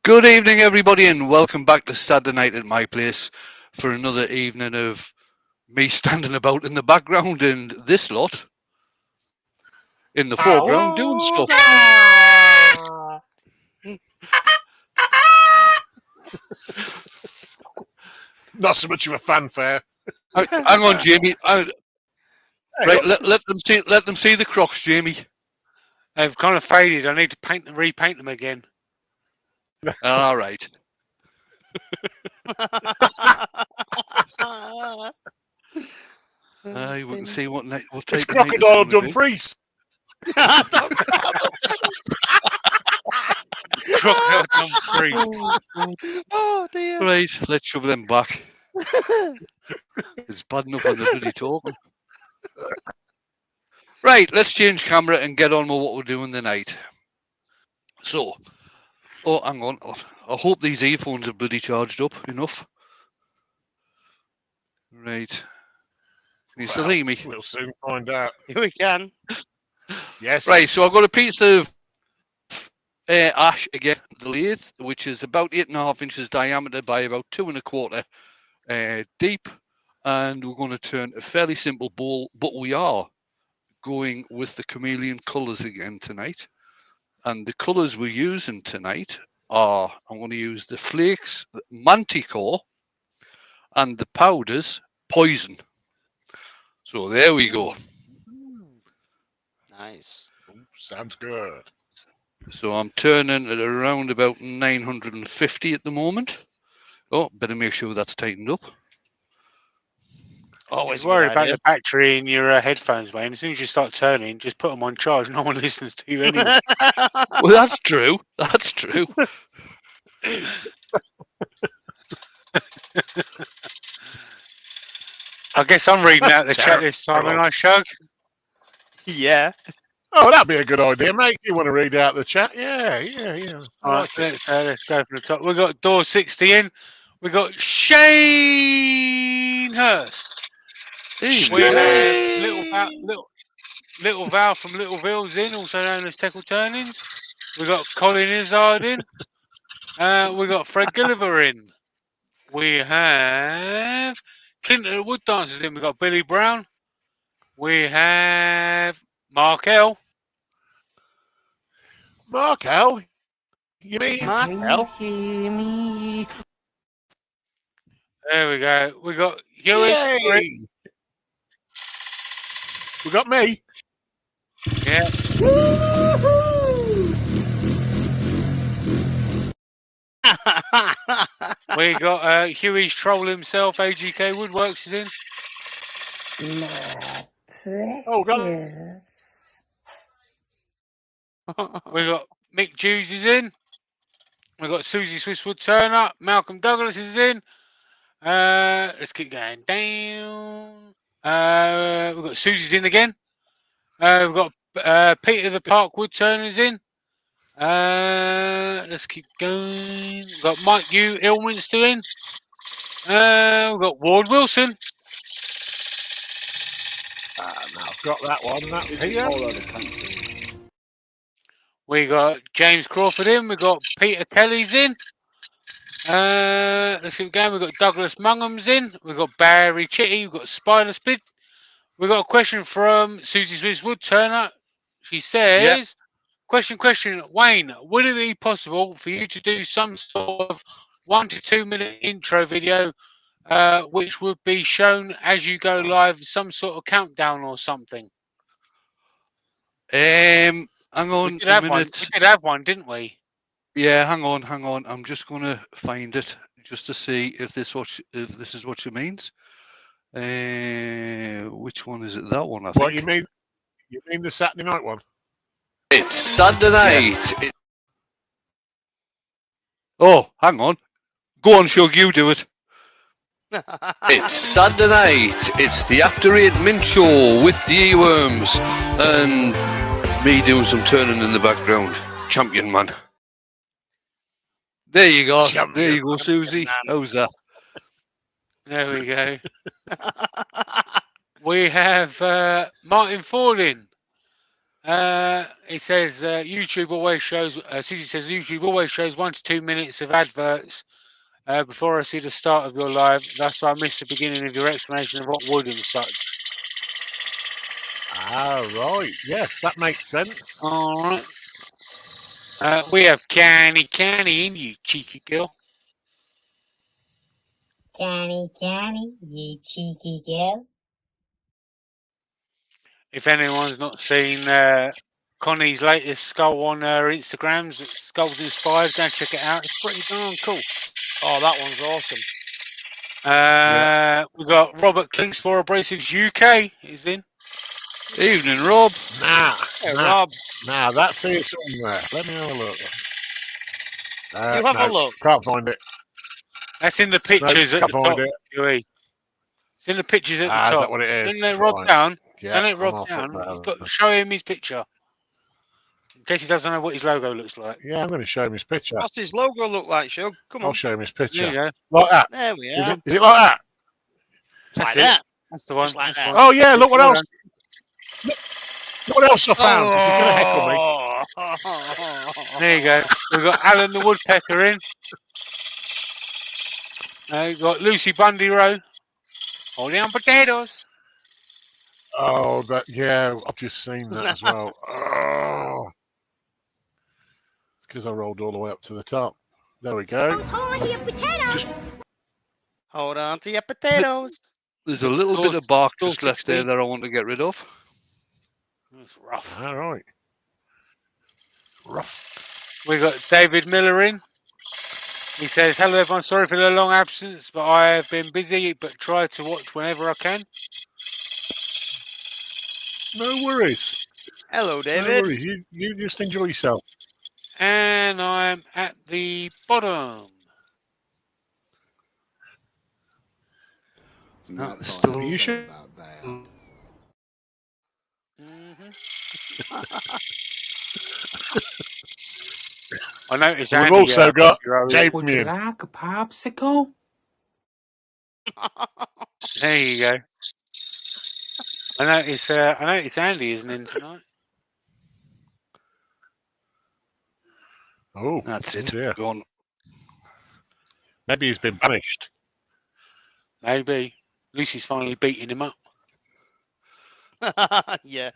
Good evening, everybody, and welcome back to Saturday Night at My Place for another evening of me standing about in the background and this lot in the foreground doing stuff. Not so much of a fanfare. Hang on, Jamie. Right, let them see the Crocs, Jamie. They've kind of faded. I need to repaint them again. All right. We can see what type It's of night Crocodile it's gonna be. Dumfries. Crocodile Dumfries. Oh dear. Right, let's shove them back. It's bad enough when they're bloody talking. Right, let's change camera and get on with what we're doing tonight. So, hang on. I hope these earphones are bloody charged up enough. Right. Can you still hear me? We'll soon find out. We can. Yes. Right, so I've got a piece of ash again, the lathe, which is about 8.5 inches diameter by about 2 1/4 deep. And we're going to turn a fairly simple bowl, but we are going with the chameleon colours again tonight. And the colours we're using tonight are, I'm going to use the flakes, Manticore, and the powders, Poison. So there we go. Nice. Sounds good. So I'm turning at around about 950 at the moment. Oh, better make sure that's tightened up. Always Worry about the battery in your headphones, Wayne. As soon as you start turning, just put them on charge. No one listens to you anyway. Well, that's true. That's true. I guess I'm reading out the chat this time, and I shug. Yeah. Oh, that'd be a good idea, mate. You want to read out the chat? Yeah. All right, let's go from the top. We've got door 60 in. We've got Shane Hurst. We have Little Val from Little Villes in, also known as Teckle Turnings. We've got Colin Izzard in. We've got Fred Gulliver in. We have Clinton the Wood Dancers in. We've got Billy Brown. We have Mark L. Mark L. You mean? Mark L. There we go. We got Hewitt. Yay! We got me. Yeah. We got Huey's troll himself, AGK Woodworks is in. Oh, got We got Mick Hughes is in. We got Susie Swisswood Turner. Malcolm Douglas is in. Let's keep going down. We've got Susie's in again. We've got Peter the Park Wood Turner's in. Let's keep going. We've got Mike U Ilminster in. We've got Ward Wilson. I've got that one. That's here. all over the country. We got James Crawford in. We got Peter Kelly's in. Let's keep going. We've got Douglas Mungham's in. We've got Barry Chitty. We've got Spider Split. We've got a question from Susie Smith Wood Turner. She says, question, Wayne, would it be possible for you to do some sort of 1 to 2 minute intro video which would be shown as you go live, some sort of countdown or something? Hang on We did a have one. minute. We did have one, didn't we? Yeah, hang on. I'm just going to find it just to see if this is what she means. Which one is it? That one, I think. What you mean? You mean the Saturday night one? It's Saturday night. Oh, hang on. Go on, Shug, you do it. It's Saturday night. It's the After 8 Mint Show with the Earworms and me doing some turning in the background. Champion man. There you go. Champion There you go, Susie. man. How's that? There we go. We have Martin Ford in. It says YouTube always shows. Susie says YouTube always shows 1 to 2 minutes of adverts before I see the start of your live. Thus, I missed the beginning of your explanation of what wood and such. Ah, right. Yes, that makes sense. All right. We have Canny in, you cheeky girl. Canny, you cheeky girl. If anyone's not seen Connie's latest skull on her Instagrams, Skulls Inspired, go and check it out. It's pretty darn cool. Oh, that one's awesome. We've got Robert Kingsborough Abrasives UK is in. Evening, Rob. Nah, Yeah, nah, Rob, nah, that's here somewhere. Let me have a look. you have no, a look. Can't find it. That's in the pictures at can't the find top. it. Huey. It's in the pictures at the Ah, top. is that what it is? Don't let Rob Fine. down. Yeah, Don't let I'm Rob off down. it now. Show him his picture. In case he doesn't know what his logo looks like. Yeah, I'm going to show him his picture. What's his logo look like, Shug? Come I'll on. show him his There picture. you go. Like that. There we Is are. it like that? That's Like it. that. That's the one. Just like That's that. the one. Oh, yeah, look what Well else. Look what else I found. If you're going to heckle me. There you go. We've got Alan the Woodpecker in. We've got Lucy Bundy Rowe. Holding on potatoes. Oh, yeah, I've just seen that as well. Oh. It's because I rolled all the way up to the top. There we go. Hold on to your potatoes. There's a little bit of bark just left there that I want to get rid of. That's rough. All right. Rough. We got David Miller in. He says, "Hello everyone, sorry for the long absence, but I have been busy, but try to watch whenever I can." No worries. Hello, No David. worries. You just enjoy yourself. And I'm at the bottom. No, still. You should. About that. I noticed We've Andy, also got Would Damien. like a popsicle? There you go. I noticed Andy isn't in tonight. Oh, That's it. Dear. Go on. Maybe he's been banished. Maybe. Lucy's finally beating him up. Yeah.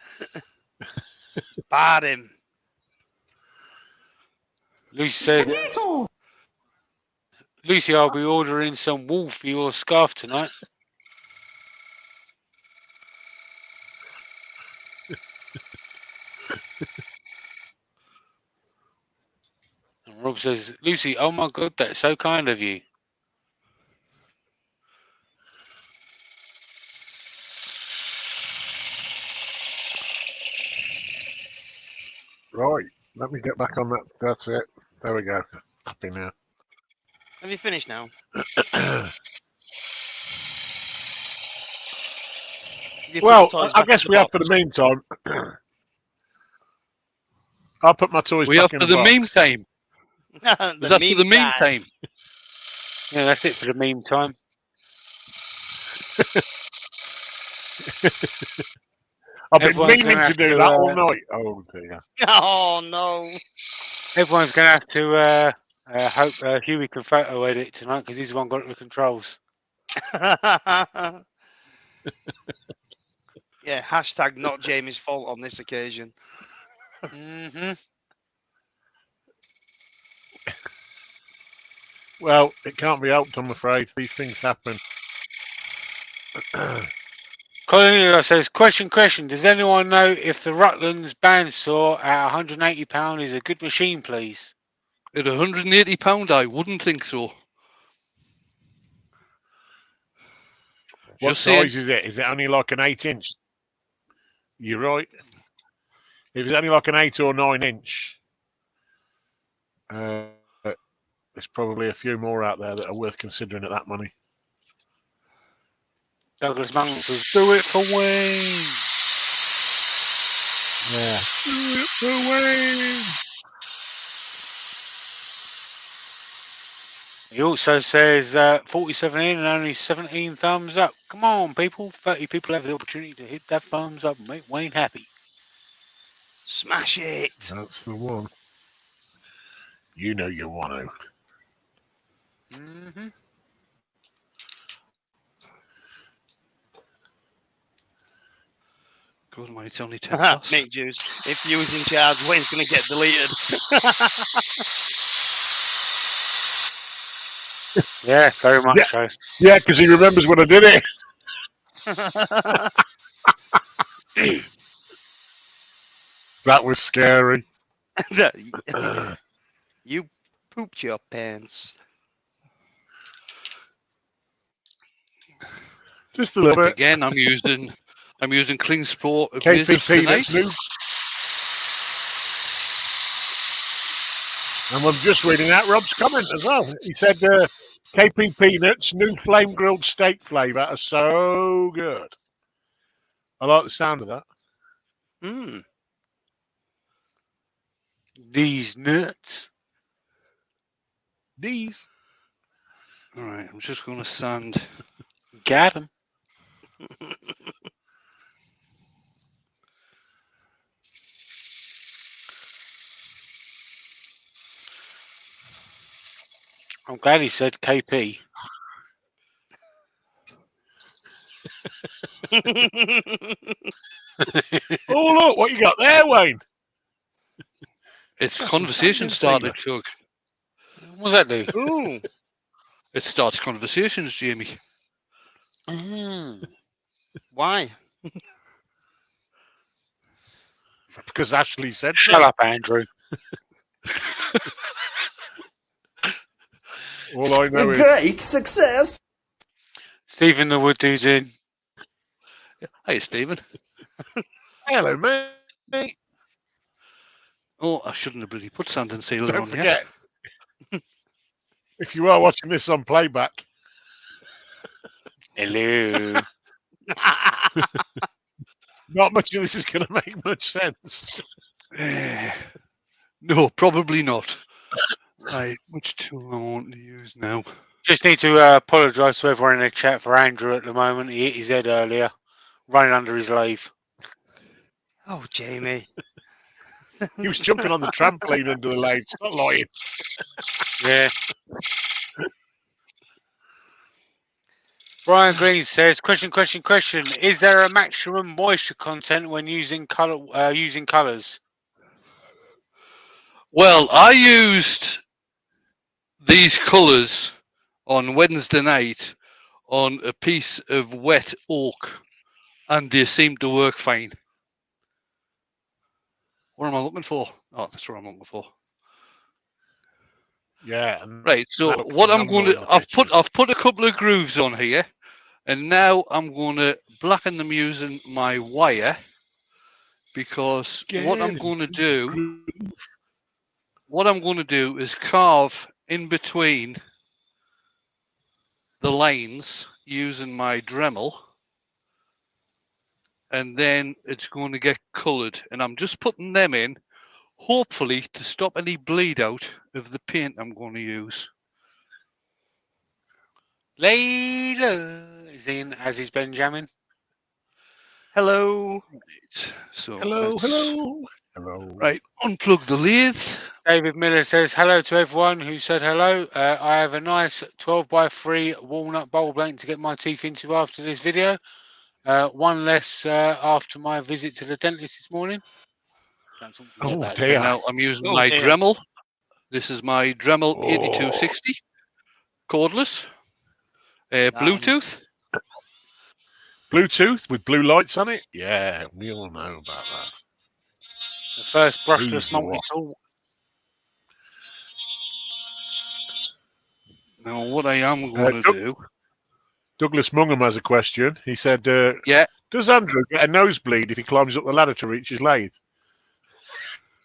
Bad him. Lucy said, "Lucy, I'll be ordering some wool for your scarf tonight." And Rob says, "Lucy, oh my God, that's so kind of you." Right. Let me get back on that. That's it. There we go. Happy now. Have you finished now? You put Well, your toys I back in guess the we have box? for the meantime. I'll put my toys We back have in for the box. meme time. Was that for the meme time? Yeah, that's it for the meme time. I've been Everyone's meaning gonna to have do to, that all night. Oh, dear. Oh, no. Everyone's going to have to hope Huey can photo edit tonight because he's the one got the controls. Yeah, hashtag not Jamie's fault on this occasion. Well, it can't be helped, I'm afraid. These things happen. Colin says, question. Does anyone know if the Rutland's bandsaw at £180 is a good machine, please? At £180, I wouldn't think so. What Just saying. size is it? Is it only like an 8-inch? You're right. If it's only like an 8 or 9-inch, there's probably a few more out there that are worth considering at that money. Douglas Monk says, do it for Wayne. Yeah. Do it for Wayne. He also says 47 in and only 17 thumbs up. Come on, people. 30 people have the opportunity to hit that thumbs up and make Wayne happy. Smash it. That's the one. You know you want to. Mm-hmm. God, man, it's only 10 past. Mick Jews. If you was in charge, Wayne's going to get deleted. Yeah, very much so. Yeah, because he remembers when I did it. That was scary. You pooped your pants. Just a little bit. Again, I'm using Clean Sport KPP, Abrasives that's tonight. new. And I'm just reading out Rob's comment as well. He said, KP Peanuts, new flame grilled steak flavour are so good. I like the sound of that. Mm. These nuts. These. All right, I'm just going to sand. Got him. I'm glad he said KP. Oh, look, what you got there, Wayne? It's got some conversation sand in started, Chuck. What's that do? Ooh. It starts conversations, Jamie. Why? Because Ashley said Shut so. up, Andrew. All I know is Great success. Stephen the Wood Dude's in. Hey, Stephen. hello, mate. Oh, I shouldn't have really put sand and sealer Don't on forget, if you are watching this on playback, Hello. not much of this is going to make much sense. yet. No, probably not. Right, which tool I want to use now? Just need to apologise to everyone in the chat for Andrew at the moment. He hit his head earlier, running under his lathe. Oh, Jamie. He was jumping on the trampoline under the lathe. Stop lying. Yeah. Brian Green says, question. Is there a maximum moisture content when using colours? Well, I used these colours on Wednesday night on a piece of wet oak, and they seem to work fine. What am I looking for? Oh, that's what I'm looking for. Yeah. And Right. So that looked what I'm phenomenal going in to, the pictures. I've put a couple of grooves on here, and now I'm going to blacken them using my wire, because what I'm going to do is carve in between the lines using my Dremel, and then it's going to get coloured, and I'm just putting them in, hopefully to stop any bleed out of the paint I'm going to use. Layla is in as is Benjamin. Hello. Right, so Hello. Right, unplug the lathe. David Miller says hello to everyone who said hello. I have a nice 12x3 walnut bowl blank to get my teeth into after this video. One less after my visit to the dentist this morning. Don't talk to me Oh, about dear. And now I'm using Oh, my dear. Dremel. This is my Dremel Oh. 8260 cordless, Bluetooth. Bluetooth with blue lights on it? Yeah, we all know about that. the first brushless Who's the multi-tool. Now what I am going to do... Douglas Mungham has a question. He said, Yeah. does Andrew get a nosebleed if he climbs up the ladder to reach his lathe?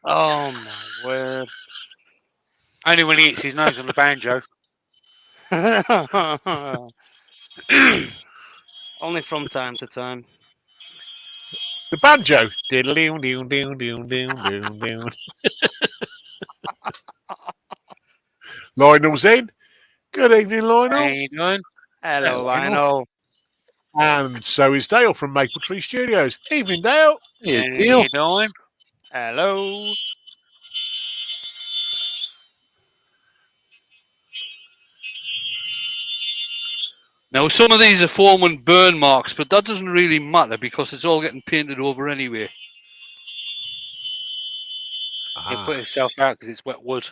Oh, my word. Only when he hits his nose on the banjo. Only from time to time. The banjo. Lionel's in. Good evening, Lionel. How you doing? Hello, Hello. Lionel. And so is Dale from Maple Tree Studios. Evening, Dale. Here's How Dale. you doing? Hello. Now, some of these are foam and burn marks, but that doesn't really matter because it's all getting painted over anyway. He put himself out because it's wet wood.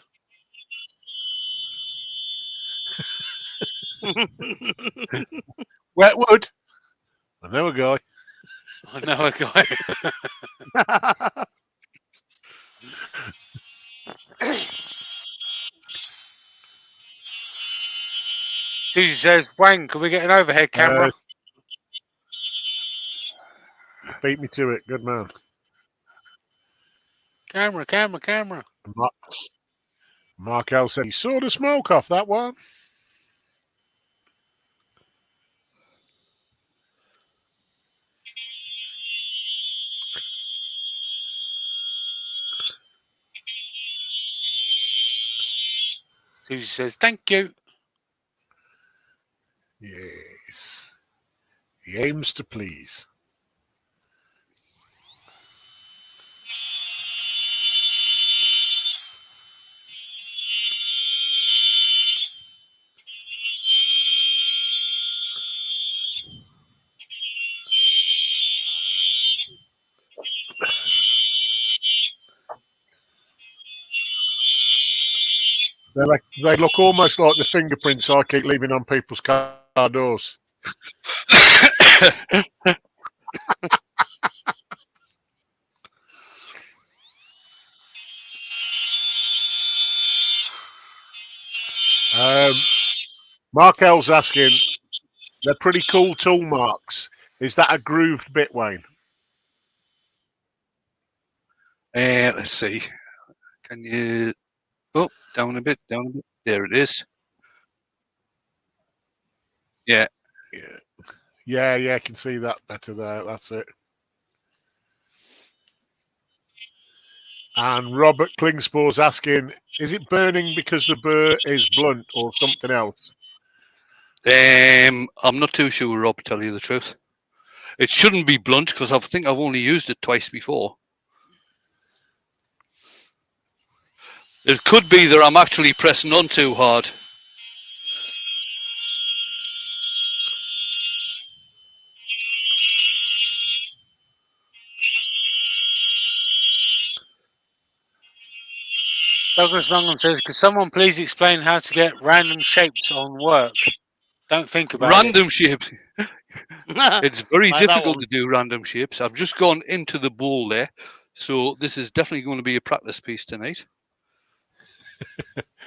Wet wood. I know a guy. I know a guy. Susie says, Wayne, can we get an overhead camera? Beat me to it. Good man. Camera. Mark L said he saw the smoke off that one. Susie says, thank you. Yes. He aims to please. They look almost like the fingerprints I keep leaving on people's car doors. Mark L's asking, they're pretty cool tool marks. Is that a grooved bit, Wayne? Let's see. Can you... Oh, down a bit. There it is. Yeah. Yeah, I can see that better there. That's it. And Robert Klingspor's asking, is it burning because the burr is blunt or something else? I'm not too sure, Rob, to tell you the truth. It shouldn't be blunt because I think I've only used it twice before. It could be that I'm actually pressing on too hard. Douglas Mangum says, could someone please explain how to get random shapes on work? Don't think about Random shapes. It's very Like that difficult one. to do random shapes. I've just gone into the bowl there. So this is definitely going to be a practice piece tonight.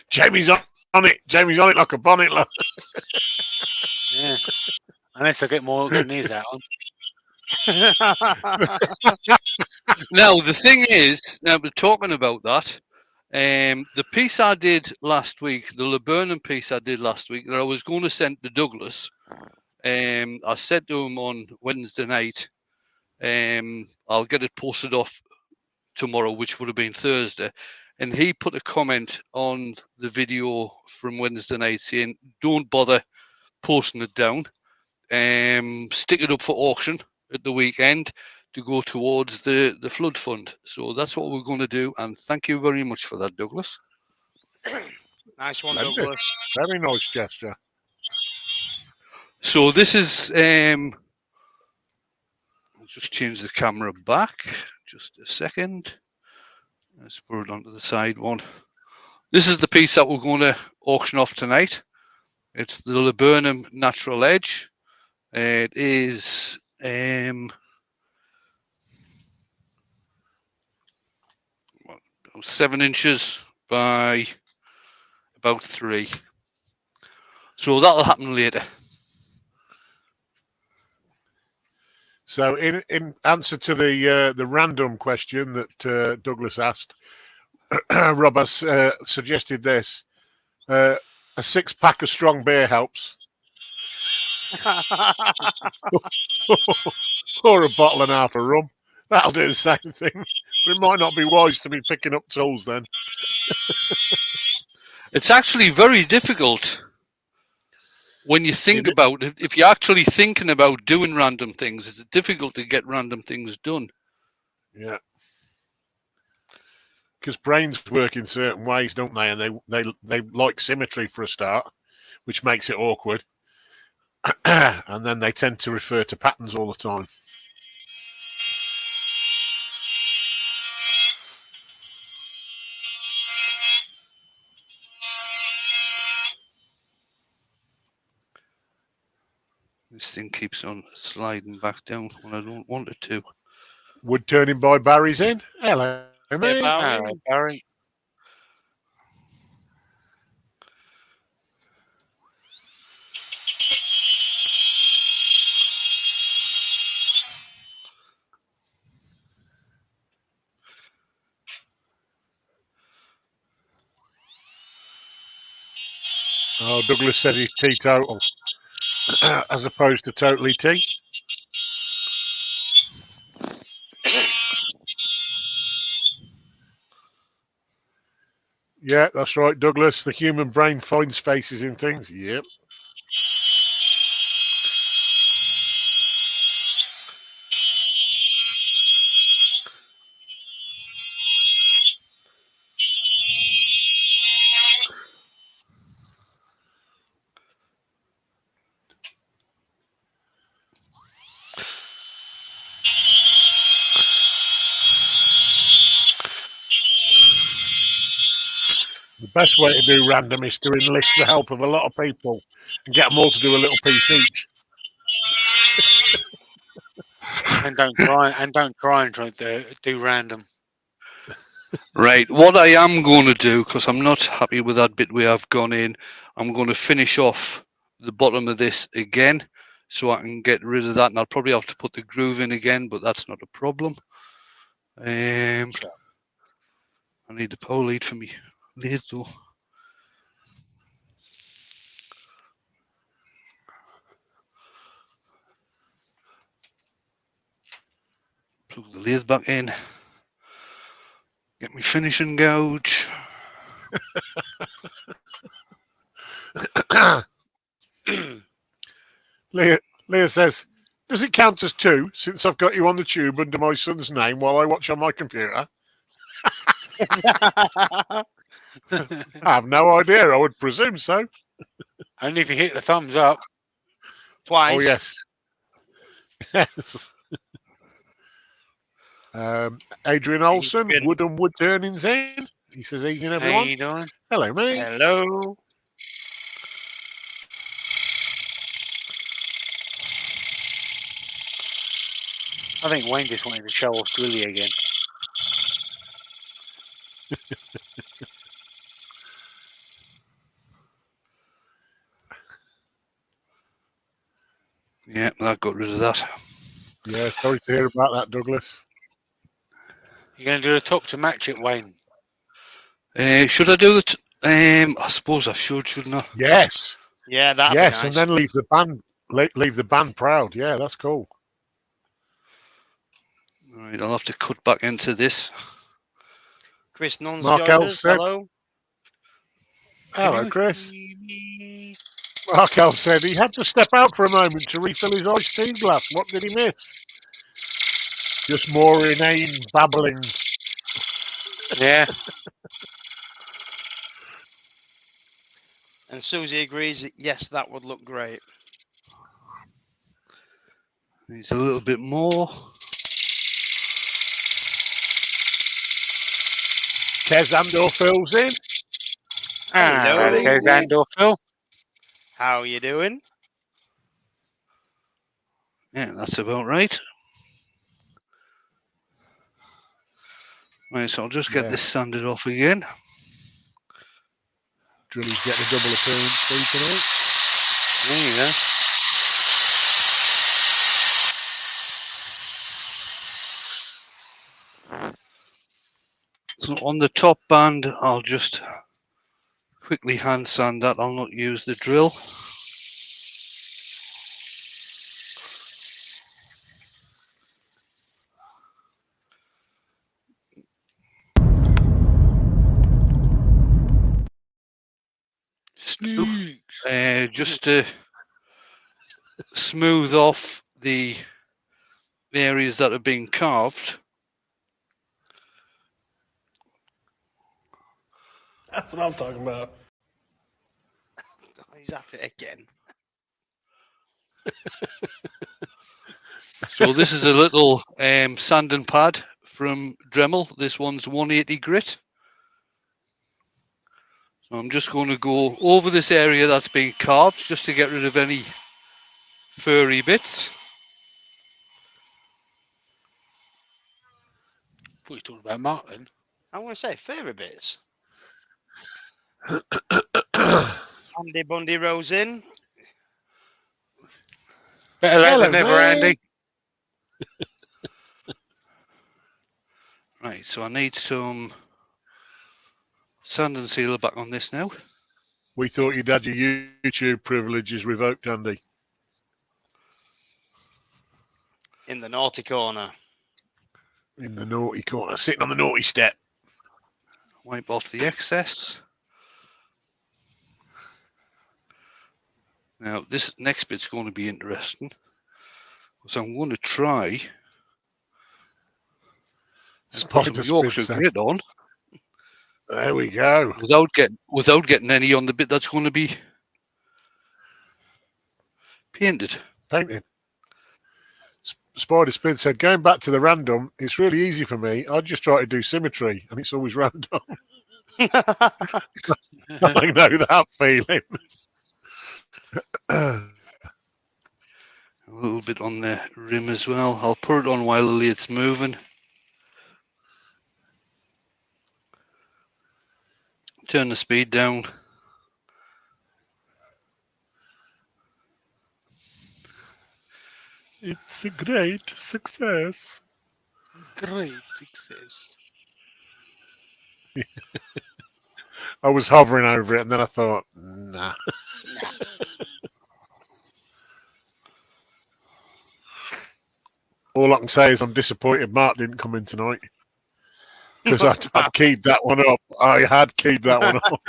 Jamie's on it. Jamie's on it like a bonnet. Look. Yeah. Unless I get more auctioneers out on. Now, the thing is, now we're talking about that. The piece I did last week, the Laburnum piece I did last week, that I was going to send to Douglas. I said to him on Wednesday night, I'll get it posted off tomorrow, which would have been Thursday. And he put a comment on the video from Wednesday night saying, don't bother posting it down. Stick it up for auction at the weekend to go towards the flood fund. So that's what we're going to do. And thank you very much for that, Douglas. Nice one, Splendid. Douglas. Very nice gesture. So this is, I'll just change the camera back. Just a second. Let's put it onto the side one. This is the piece that we're going to auction off tonight. It's the Laburnum Natural Edge. It is 7 inches by about 3. So that'll happen later. So in answer to the random question that Douglas asked, Rob has suggested this. A 6-pack of strong beer helps. Or a bottle and a half of rum. That'll do the same thing. But it might not be wise to be picking up tools then. It's actually very difficult when you think about it. If you're actually thinking about doing random things, it's difficult to get random things done. Yeah. because brains work in certain ways, don't they? And they like symmetry for a start, which makes it awkward. And then they tend to refer to patterns all the time. This thing keeps on sliding back down when I don't want it to. Woodturning by Barry's in. Hello, Hey, mate. Barry. Hello, Barry. Oh, Douglas says he's teetotal as opposed to totally tea. Yeah, that's right, Douglas. The human brain finds faces in things. Yep. The best way to do random is to enlist the help of a lot of people and get them all to do a little piece each. And don't try and try to do random. Right, what I am going to do, because I'm not happy with that bit where I've gone in, I'm going to finish off the bottom of this again so I can get rid of that. And I'll probably have to put the groove in again, but that's not a problem. I need the pole lead for me lathe though. Plug the lathe back in. Get me finishing gouge. Leah says, does it count as two since I've got you on the tube under my son's name while I watch on my computer? I have no idea. I would presume so. Only if you hit the thumbs up. Twice. Oh, yes. Yes. Adrian Olson, Adrian. Wood and Wood Turnings in. He says, evening, How everyone. you doing? Hello, mate. Hello. I think Wayne just wanted to show off Drilly again. Yeah, that got rid of that. Yeah, sorry to hear about that, Douglas. You're going to do a top to match it, Wayne. Should I do it? I suppose I should, shouldn't I? Yes. Yeah, that'd Yes, be and nice. then leave the band proud. Yeah, that's cool. All right, I'll have to cut back into this. Chris Nunn's Mark joined L us. said- Hello. Hello, Chris. Mark L said he had to step out for a moment to refill his iced tea glass. What did he miss? Just more inane babbling. Yeah. And Susie agrees that yes, that would look great. Needs a little bit more. Kez Andor fills in. Hello. There's Andor Phil. How you doing? Yeah, that's about right. Right, so I'll just get Yeah. this sanded off again. Drilly's getting a double appearance fee tonight. There you go. So on the top band, I'll just quickly hand sand that. I'll not use the drill. Just to smooth off the areas that are being carved. That's what I'm talking about. He's at it again. So this is a little sanding pad from Dremel. This one's 180 grit. So I'm just going to go over this area that's been carved just to get rid of any furry bits. I thought you were talking about Martin. I'm going to say favourite bits. Andy Bundy rolls in. Better late Hello, than never, mate. Andy. Right, so I need some sand and sealer back on this now. We thought you'd had your YouTube privileges revoked, Andy. In the naughty corner. In the naughty corner, sitting on the naughty step. Wipe off the excess. Now, this next bit's going to be interesting. So I'm going to try and put some Spider Yorkshire spin grit on There we go. without getting any on the bit that's going to be painted. Painting. Spider Spin said, going back to the random, it's really easy for me. I just try to do symmetry and it's always random. I know that feeling. A little bit on the rim as well. I'll put it on while the lathe's moving. Turn the speed down. It's a great success. Great success. I was hovering over it and then I thought, nah. All I can say is I'm disappointed Mark didn't come in tonight. Because I'd keyed that one up. I had keyed that one up.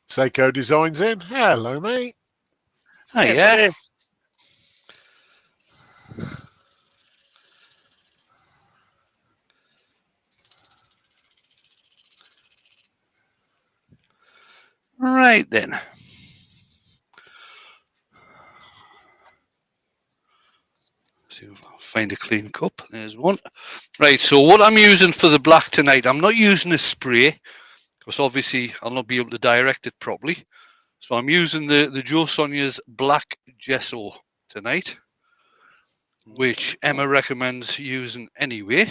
Seiko Designs in. Hello, mate. Oh, Hey, yeah. buddy. Right then. See if I'll find a clean cup. There's one. Right, so what I'm using for the black tonight, I'm not using a spray because obviously I'll not be able to direct it properly. So I'm using the Joe Sonia's black gesso tonight, which Emma recommends using anyway.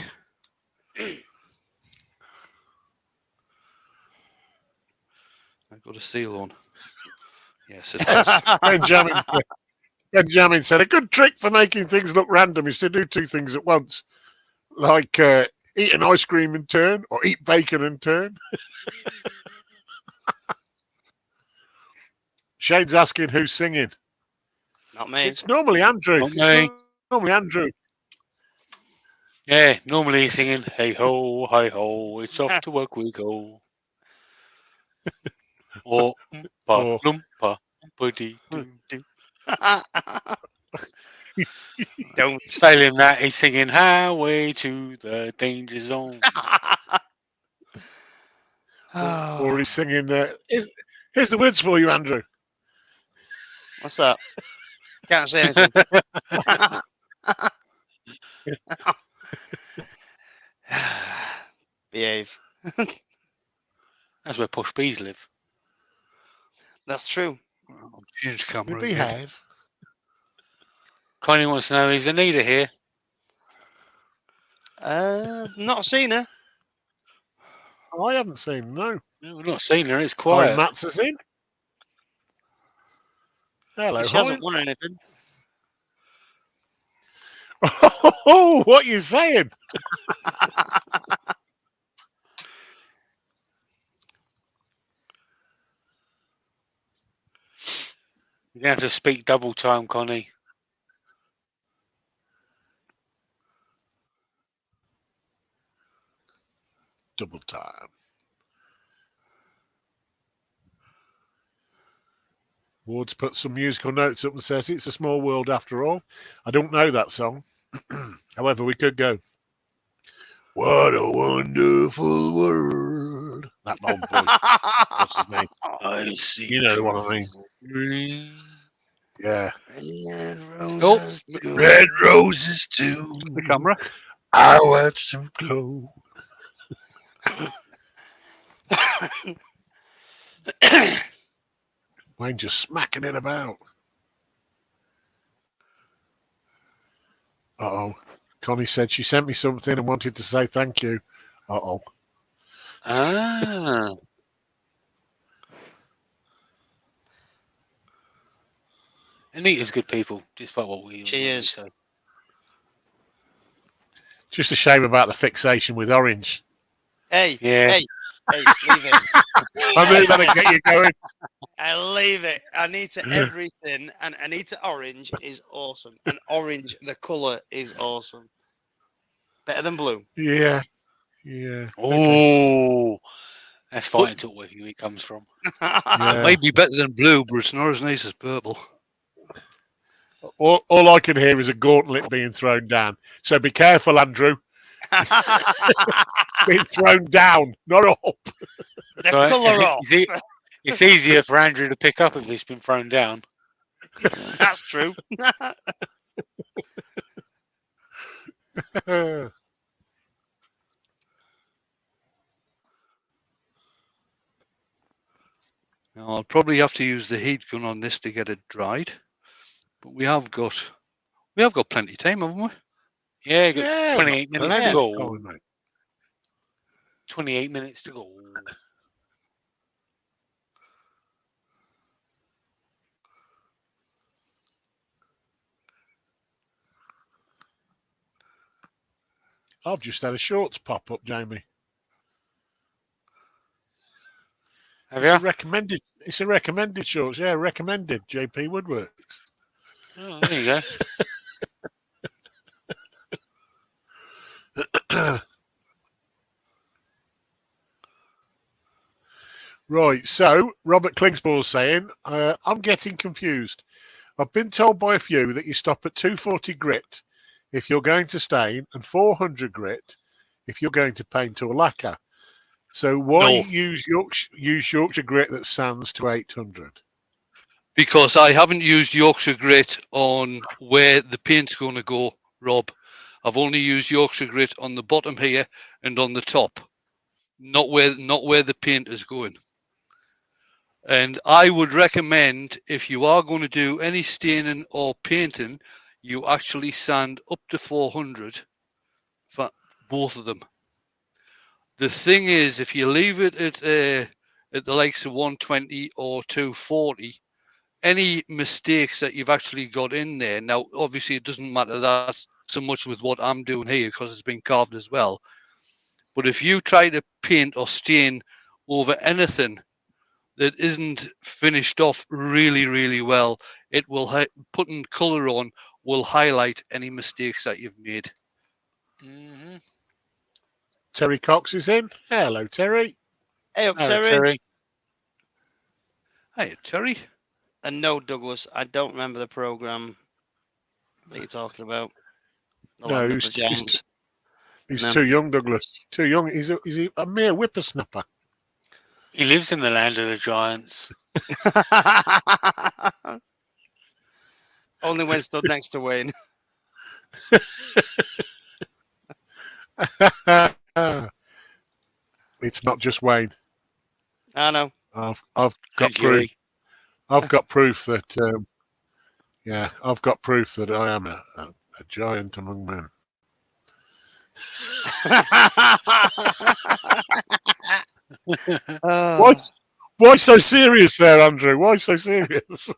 I've got a seal on. Yes, it has. Benjamin said, a good trick for making things look random is to do two things at once. Like eat an ice cream and turn, or eat bacon and turn. Shane's asking who's singing. Not me. It's normally Andrew. Not me. It's normally Andrew. Yeah, normally he's singing, hey ho, hi ho, it's off to work we go. Or, Or- lumpa, buddy. Don't. Failing that, he's singing highway to the danger zone. Or he's singing, here's the words for you, Andrew. What's that? Can't say anything. Behave. That's where posh bees live. That's true. I'll change We camera again. behave. Connie wants to know, is Anita here? Not seen her. Oh, I haven't seen, no. No, we've not seen her, it's Hi, quiet. Mats is in. Hello, She hasn't won anything. Oh, what are you saying? You're going to have to speak double time, Connie. double time. Ward's put some musical notes up and says it's a small world after all. I don't know that song. However, we could go. What a wonderful world. That old boy. What's his name? I see. You know what I mean. Yeah. Red roses too. The camera. I watched them glow. Wayne just smacking it about. Uh-oh. Connie said she sent me something and wanted to say thank you. Uh-oh. Ah. Anita's good people, despite what we She is. say. Just a shame about the fixation with Orange. Hey, Yeah. hey, leave it. I knew that'd get you going. I leave it. Anita everything, and Anita Orange is awesome. And orange, the colour is awesome. Better than blue. Yeah. Yeah. Oh, that's fighting talk where he comes from. Yeah. Maybe better than blue, but it's not as nice as purple. All I can hear is a gauntlet being thrown down. So be careful, Andrew. Being thrown down, not up. The colour off. It's easier for Andrew to pick up if it's been thrown down. That's true. Now, I'll probably have to use the heat gun on this to get it dried, but we have got plenty of time, haven't we? Yeah, you got Yeah, 28 minutes plenty to of go. time, mate. 28 minutes to go. I've just had a shorts pop up, Jamie. Have It's a you? recommended. It's a recommended shorts. Yeah, recommended. JP Woodworks. Oh, there you go. Right. So Robert Klingsball's saying, I'm getting confused. I've been told by a few that you stop at 240 grit if you're going to stain and 400 grit if you're going to paint or lacquer. So why No. use Yorkshire grit that sands to 800? Because I haven't used Yorkshire grit on where the paint's going to go, Rob. I've only used Yorkshire grit on the bottom here and on the top, not where the paint is going. And I would recommend, if you are going to do any staining or painting, you actually sand up to 400 for both of them. The thing is, if you leave it at the likes of 120 or 240, any mistakes that you've actually got in there, now obviously it doesn't matter that so much with what I'm doing here because it's been carved as well, but if you try to paint or stain over anything that isn't finished off really, really well, it will putting color on will highlight any mistakes that you've made. Mm-hmm. Terry Cox is in. Hello, Terry. Hey up, Hello, Terry. Terry. Hey, Terry. And no, Douglas, I don't remember the programme that you're talking about. The No, Land of he's the Giants. No. too young, Douglas. Too young. He's a mere whippersnapper. He lives in the land of the giants. Only when stood next to Wayne. It's not just Wayne. I know. I've got Thank you, proof. Lee. I've got proof that. I've got proof that I am a giant among men. Why so serious there, Andrew? Why so serious?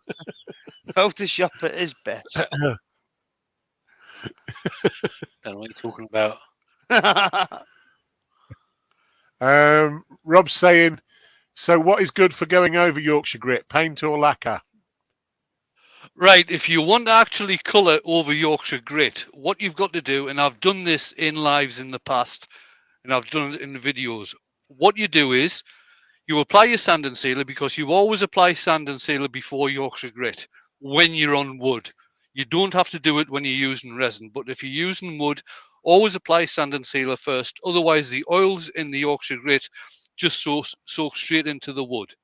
Photoshop at his best. Don't know what you're talking about. Rob's saying, so what is good for going over Yorkshire grit, paint or lacquer? Right, if you want to actually colour over Yorkshire grit, what you've got to do, and I've done this in lives in the past, and I've done it in the videos. What you do is you apply your sand and sealer, because you always apply sand and sealer before Yorkshire grit when you're on wood. You don't have to do it when you're using resin, but if you're using wood, always apply sand and sealer first. Otherwise, the oils in the Yorkshire grit just soak straight into the wood.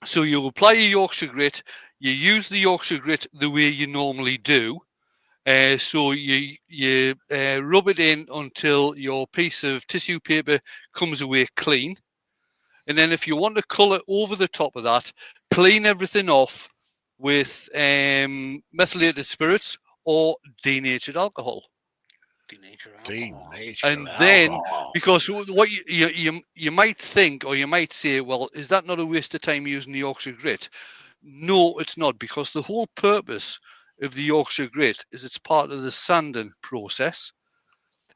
So you apply your Yorkshire grit, you use the Yorkshire grit the way you normally do. So you rub it in until your piece of tissue paper comes away clean. And then if you want to colour over the top of that, clean everything off with methylated spirits or denatured alcohol. And then, because what you might think, or you might say, well, is that not a waste of time using the Yorkshire grit? No, it's not, because the whole purpose of the Yorkshire grit is it's part of the sanding process,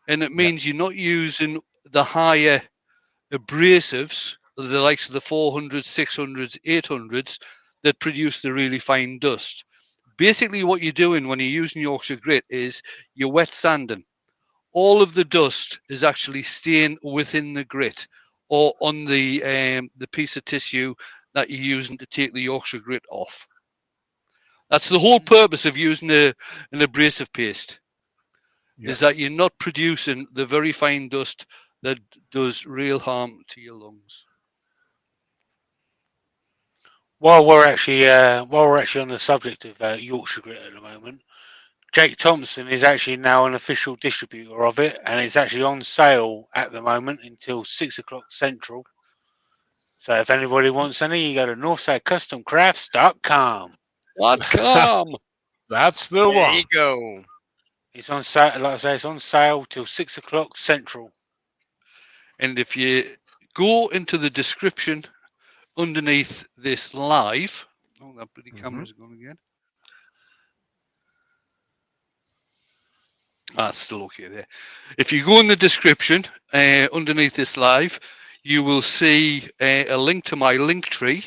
and it means you're not using the higher abrasives, the likes of the 400s, 600s, 800s, that produce the really fine dust. Basically, what you're doing when you're using Yorkshire grit is you're wet sanding. All of the dust is actually staying within the grit or on the piece of tissue that you're using to take the Yorkshire grit off. That's the whole purpose of using an abrasive paste, is that you're not producing the very fine dust that does real harm to your lungs. While we're actually on the subject of Yorkshire grit at the moment, Jake Thompson is actually now an official distributor of it, and it's actually on sale at the moment until 6 o'clock Central. So if anybody wants any, you go to northsidecustomcrafts.com. That's the There one. you go. It's on sale, like I say, it's on sale till 6 o'clock Central. And if you go into the description underneath this live, oh, that bloody camera's gone again. That's still okay there. If you go in the description underneath this live, you will see a link to my link tree,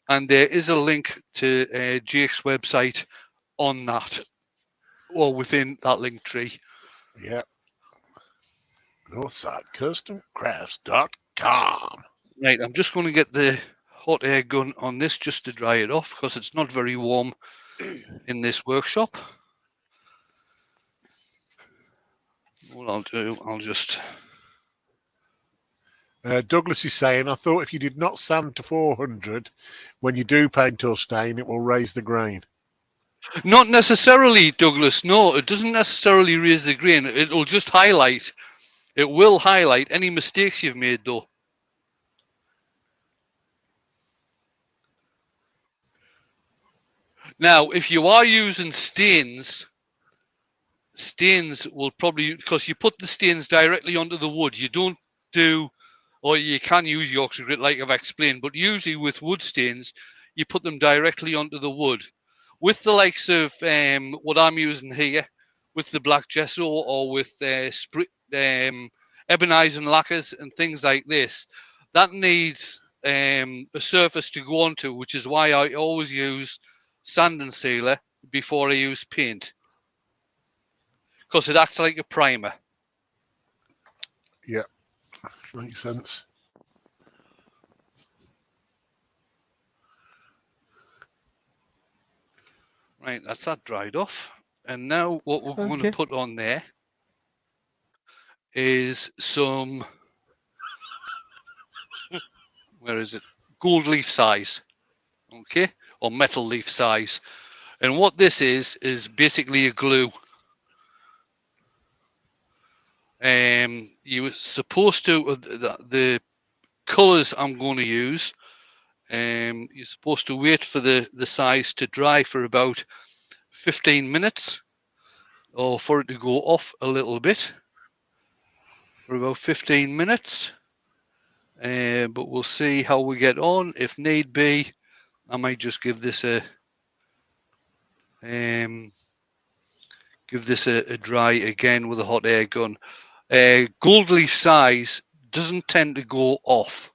and there is a link to Jake's website on that, or within that link tree. Yep. NorthsideCustomCrafts.com. Right, I'm just going to get the hot air gun on this just to dry it off, because it's not very warm in this workshop. What I'll do, I'll just... Douglas is saying, I thought if you did not sand to 400, when you do paint or stain, it will raise the grain. Not necessarily, Douglas. No, it doesn't necessarily raise the grain. It'll just highlight. It will highlight any mistakes you've made, though. Now, if you are using stains will probably, because you put the stains directly onto the wood. You don't do, or you can use Yorkshire grit like I've explained, but usually with wood stains, you put them directly onto the wood. With the likes of what I'm using here, with the black gesso or with ebonizing lacquers and things like this, that needs a surface to go onto, which is why I always use sand and sealer before I use paint, because it acts like a primer. Yeah, makes sense. Right, that's that dried off. And now what we're going to put on there is some, where is it? Gold leaf size, okay? Or metal leaf size. And what this is basically a glue. You were supposed to, the colors I'm going to use, you're supposed to wait for the size to dry for about 15 minutes, or for it to go off a little bit for about 15 minutes. But we'll see how we get on. If need be, I might just give this a dry again with a hot air gun. Gold leaf size doesn't tend to go off.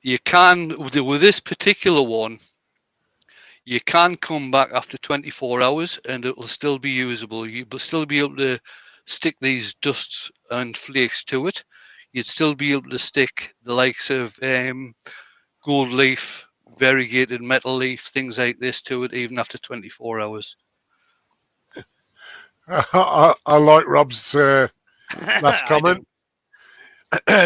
You can, with this particular one, you can come back after 24 hours and it will still be usable. You'll still be able to stick these dusts and flakes to it, you'd still be able to stick the likes of gold leaf, variegated metal leaf, things like this to it, even after 24 hours. I like Rob's last comment.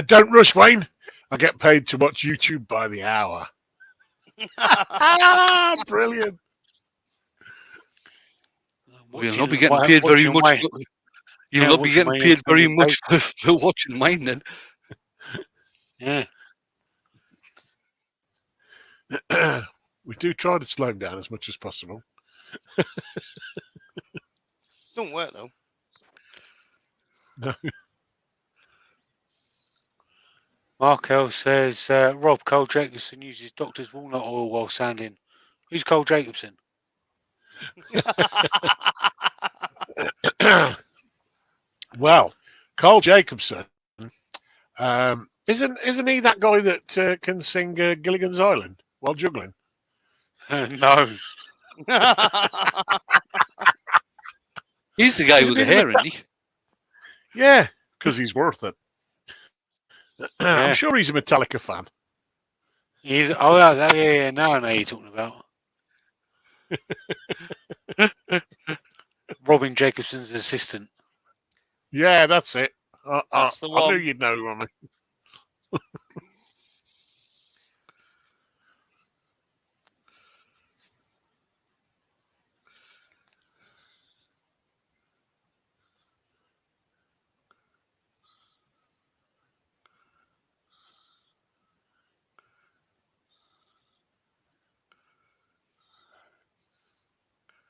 Don't rush, Wayne. I get paid to watch YouTube by the hour. Brilliant. You'll not be getting paid very much. Wayne. You'll not be getting Wayne, paid very getting much for watching mine then. Yeah. We do try to slow him down as much as possible. Don't work though. No. Markel says Rob Cole Jacobson uses doctor's walnut oil while sanding. Who's Cole Jacobson? Well, Carl Jacobson, isn't he that guy that can sing Gilligan's Island while juggling? No. He's the guy Isn't with the he hair, isn't he? Yeah, because he's worth it. Yeah. I'm sure he's a Metallica fan. He's yeah. Now I know who you're talking about. Robin Jacobson's assistant. Yeah, that's it. That's the I one. knew you'd know, Ronnie.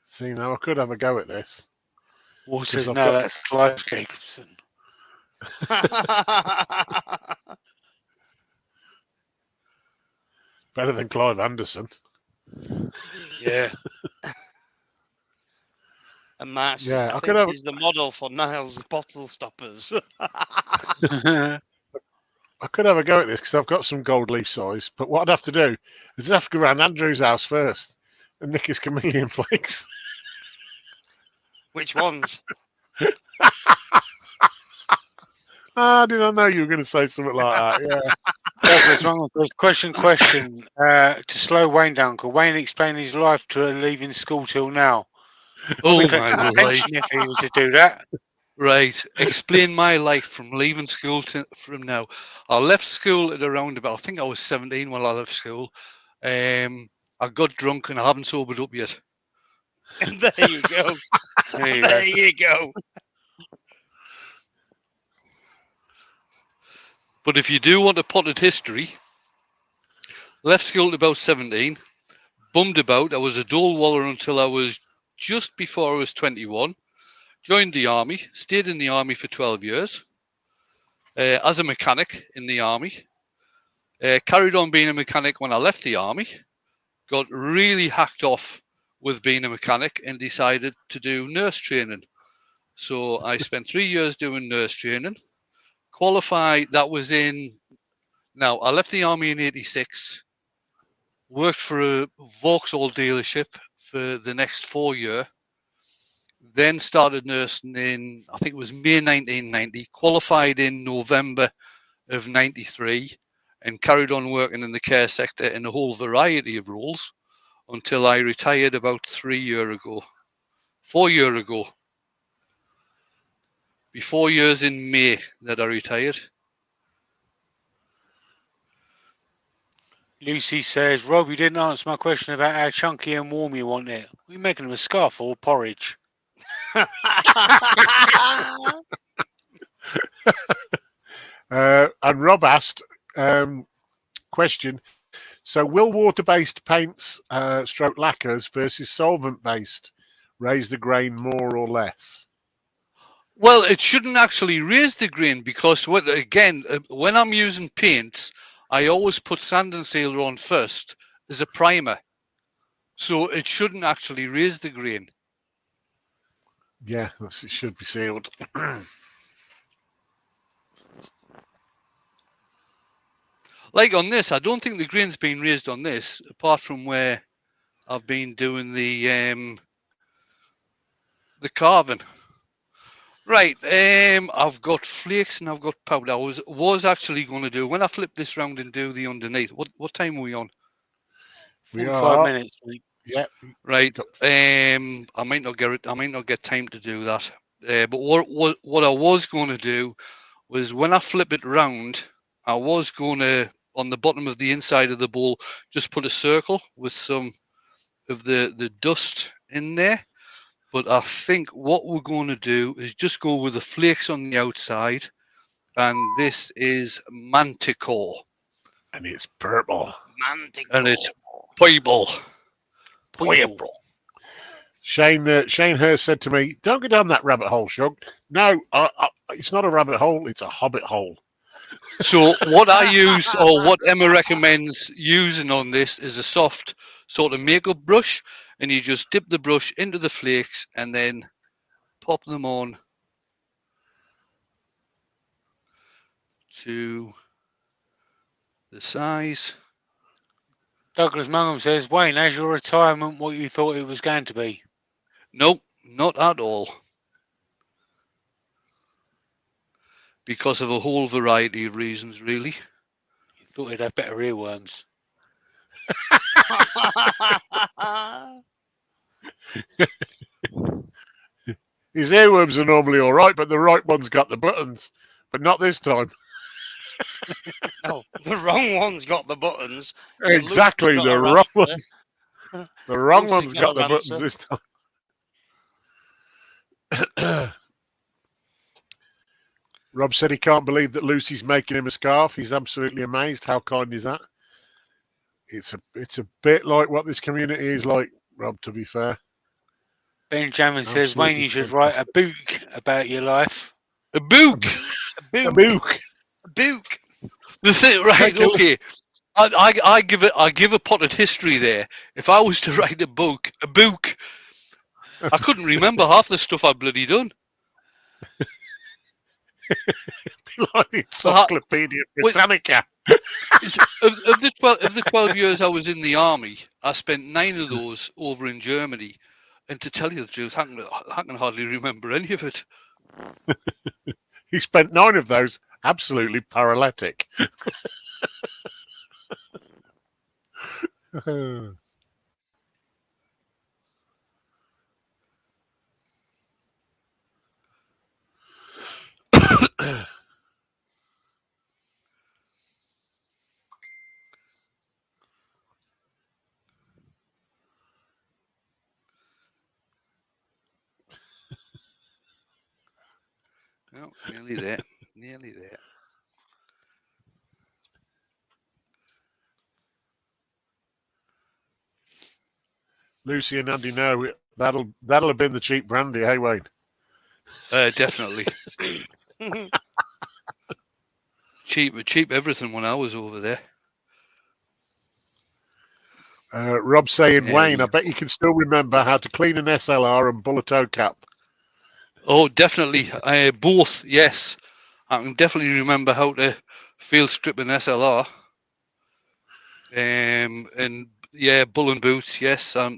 See, now I could have a go at this. Wall Because says I've no, got- that's Clive Jacobson. Better than Clive Anderson. Yeah. And Marsh, Yeah, I I could think have- he's the model for Niles bottle stoppers. I could have a go at this because I've got some gold leaf size, but what I'd have to do is I'd have to go around Andrew's house first and nick his chameleon flakes. Which ones? Did I know you were going to say something like that? Yeah. Douglas Monk says, question. To slow Wayne down, could Wayne explain his life to leaving school till now? Oh We could my life. pension if he was to do that. Right. Explain my life from leaving school to from now. I left school at around about, I think I was 17 when I left school. I got drunk and I haven't sobered up yet. There you go. There you There go. you go. But if you do want a potted history, left school at about 17, bummed about. I was a dole waller until I was just before I was 21. Joined the army, stayed in the army for 12 years as a mechanic in the army. Carried on being a mechanic when I left the army. Got really hacked off with being a mechanic and decided to do nurse training. So I spent 3 years doing nurse training. Qualified, that was in, now I left the army in 86. Worked for a Vauxhall dealership for the next 4 years. Then started nursing in, I think it was May 1990, qualified in November of 93, and carried on working in the care sector in a whole variety of roles until I retired about 4 years ago. 4 years in May that I retired. Lucy says, Rob, you didn't answer my question about how chunky and warm you want it. Are you making them a scarf or porridge? And Rob asked, question, so will water-based paints, stroke lacquers versus solvent-based raise the grain more or less? Well, it shouldn't actually raise the grain because, again, when I'm using paints, I always put sand and sealer on first as a primer. So it shouldn't actually raise the grain. Yeah, it should be sealed. Like on this, I don't think the grain's been raised on this, apart from where I've been doing the carving. Right, I've got flakes and I've got powder. I was actually going to do, when I flip this round and do the underneath, what time are we on? We 45 are. minutes. Mate. Yeah. Right, Got- I might not get time to do that. But what I was going to do was when I flip it round, I was going to, on the bottom of the inside of the bowl, just put a circle with some of the dust in there. But I think what we're going to do is just go with the flakes on the outside. And this is Manticore. And it's purple. And it's purple. Purple. Shane Hurst said to me, "Don't go down that rabbit hole, Shug." No, it's not a rabbit hole. It's a hobbit hole. So what I use, or what Emma recommends using on this, is a soft sort of makeup brush, and you just dip the brush into the flakes and then pop them on to the size. Douglas Mangum says, Wayne, as your retirement, what you thought it was going to be? Nope, not at all. Because of a whole variety of reasons, really. You thought it'd have better earworms. His earworms are normally all right, but the right one's got the buttons, but not this time. No, the wrong one's got the buttons. Exactly, Luke's got the a wrong answer. one's. The wrong Lucy's one's got got the an buttons answer. this time. Rob said he can't believe that Lucy's making him a scarf. He's absolutely amazed. How kind is that? It's a bit like what this community is like, Rob, to be fair. Benjamin says, Wayne, Absolutely you should write a book about your life. A book. A book. Book. The thing, right? Take a look. Okay. I give a potted history there. If I was to write a book, I couldn't remember half the stuff I'd bloody done. Like the Encyclopedia Britannica. Of the 12 years I was in the army, I spent 9 of those over in Germany. And to tell you the truth, I can hardly remember any of it. He spent 9 of those absolutely paralytic. No, nearly there. Nearly there. Lucy and Andy know that'll have been the cheap brandy, hey Wayne? Definitely. cheap everything when I was over there. Rob saying, Yeah, Wayne, I bet you can still remember how to clean an SLR and pull a toe cap. Oh, definitely. Both, yes. I can definitely remember how to field strip an SLR. And yeah, bull and boots, yes. I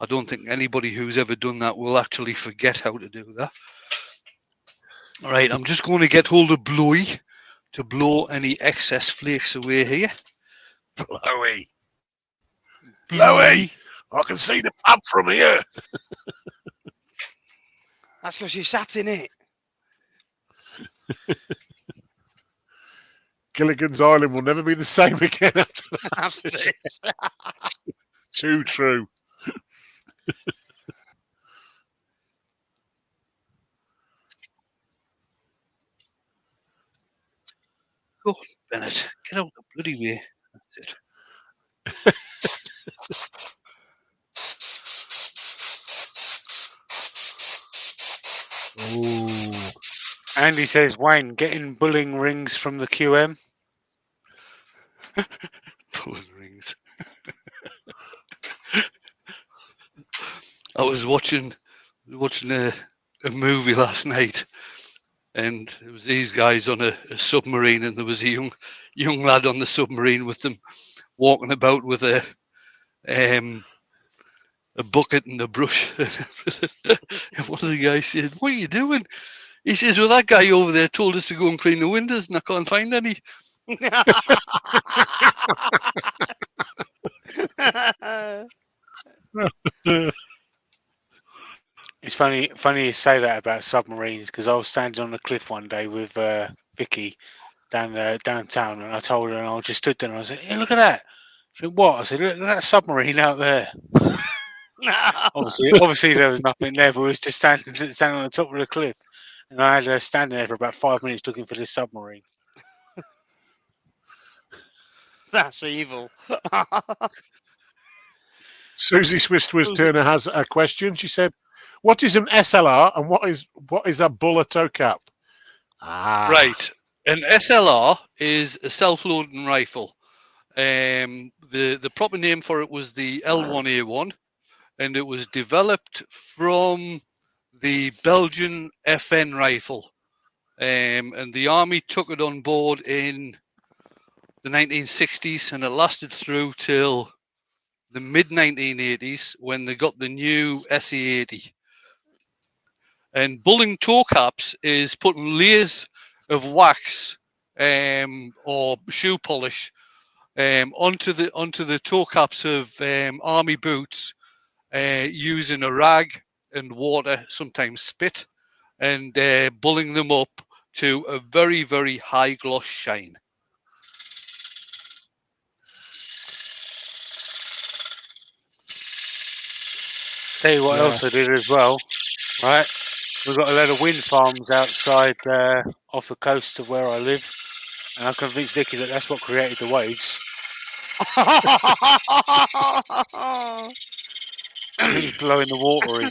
don't think anybody who's ever done that will actually forget how to do that. All right, I'm just going to get hold of Blowy to blow any excess flakes away here. Blowy. Blowy! I can see the pub from here. That's because you sat in it. Gilligan's Island will never be the same again after that. After this. Too true. Go on, Bennett. Get out the bloody way. That's it. Ooh. Andy says, Wayne, getting bullying rings from the QM. Pulling rings. I was watching a movie last night, and it was these guys on a submarine, and there was a young lad on the submarine with them, walking about with a a bucket and a brush and everything. And one of the guys said, "What are you doing?" He says, "Well, that guy over there told us to go and clean the windows, and I can't find any." It's funny you say that about submarines because I was standing on the cliff one day with Vicky downtown, and I told her, and I just stood there and I said, "Hey, look at that." She went, "What?" I said, "Look at that submarine out there." Obviously, there was nothing there, but we was just standing on the top of the cliff, and I had her standing there for about 5 minutes looking for this submarine. That's evil. Susie Swiss Twiz Turner has a question. She said, "What is an SLR and what is a bullet toe cap?" Right. An SLR is a self-loading rifle. The proper name for it was the L1A1, and it was developed from the Belgian FN rifle. And the army took it on board in the 1960s, and it lasted through till the mid 1980s when they got the new SE80. And bulling toe caps is putting layers of wax or shoe polish onto the toe caps of army boots using a rag and water, sometimes spit, and bulling them up to a very, very high gloss shine. Tell you what else I did as well, right? We've got a load of wind farms outside off the coast of where I live, and I convinced Vicky that that's what created the waves. Blowing the water in.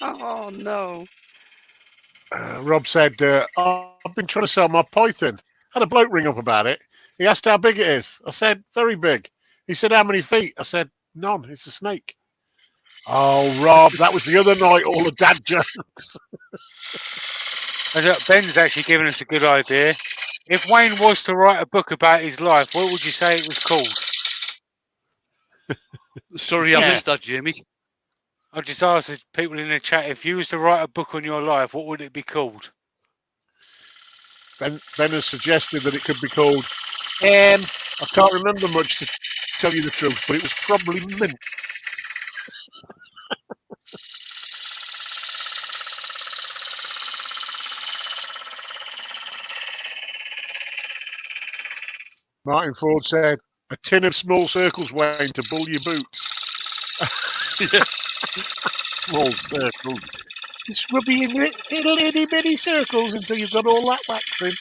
Oh no. Rob said, "I've been trying to sell my python. Had a bloke ring up about it. He asked how big it is. I said, very big. He said, how many feet? I said, none. It's a snake." Oh, Rob, that was the other night, all the dad jokes. And look, Ben's actually given us a good idea. If Wayne was to write a book about his life, what would you say it was called? Sorry, I missed that, Jamie. I just asked the people in the chat, if you was to write a book on your life, what would it be called? Ben has suggested that it could be called, I can't remember much to tell you the truth, but it was probably mint. Martin Ford said, "A tin of small circles, Wayne, to bull your boots." Small circles. Just rub you in little itty bitty circles until you've got all that wax in.